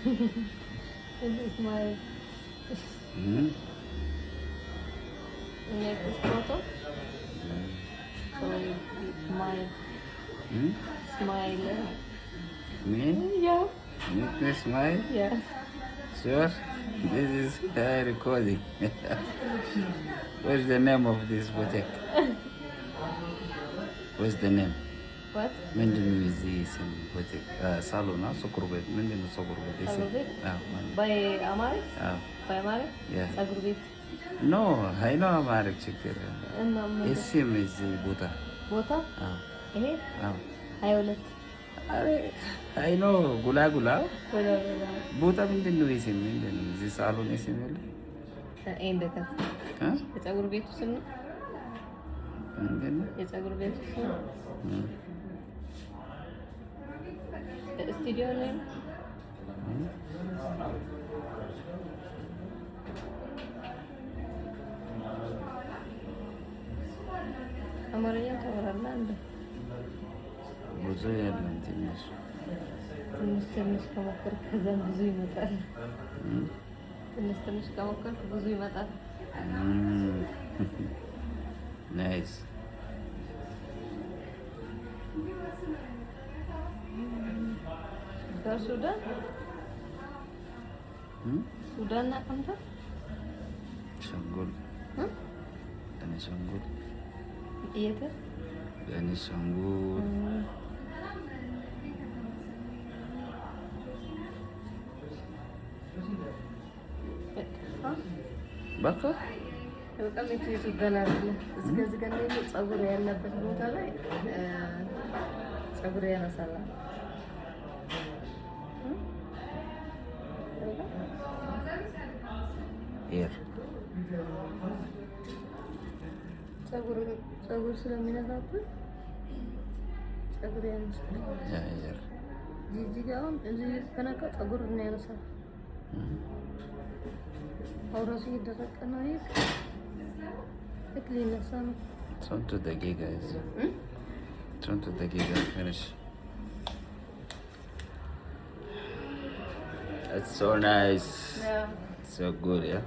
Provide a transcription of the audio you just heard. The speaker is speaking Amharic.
This is my next photo. So my smile. Me? Yeah. Make me smile? Yeah. Sure. This is recording. What's the name of this boutique? What's the name? What? ምንድን ነው የዚህ ስም ቡቲክ ሳሎን ነው? ፀጉር ቤት ምንድን ነው? ፀጉር ቤት ፀጉር ቤት? ማለት በአማርኛ? አዎ በአማርኛ? ፀጉር ቤት ኖ አይ ነው አማርኛ ችግር እና ምን እሺም እዚህ ቦታ አዎ ይሄ 22 አሬ አይ ነው ጉላጉላ ቦታ ምንድን ነው የስም ምንድን ነው እዚህ ሳሎን የስም ያለ እንደከት የፀጉር ቤቱ ስም ነው ምንድን ነው የፀጉር ቤቱ ስም ስቱዲዮ ላይ አማርኛ ታወራለህ እንዴ? ብዙ ያለን ትንሽ ከሞከርክ ከዛም ብዙ ይመጣል። ትንሽ ከሞከርክ ብዙ ይመጣል። ናይስ ከሱዳን ሱዳን ናቀምታ ሸንጉል ሸንጉል የት ሸንጉል በቃ በጣም የሱዳን አይደለም። እዚህ ጋር ነው ፀጉር ያለበት ቦታ ላይ ፀጉር ያነሳል። ኤር ፀጉር ስለሚነካብን ፀጉር ያነሳል። እዚህ ጋር አሁን እዚህ ከነካ ፀጉር ነው ያነሳል። አውራሱ እየደረቀ ነው። ይሄ ልክ ሊነሳ ነው። ስንት ደቂቃ እዚህ ስንት ደቂቃ finish? That's so nice. Yeah. So good, yeah.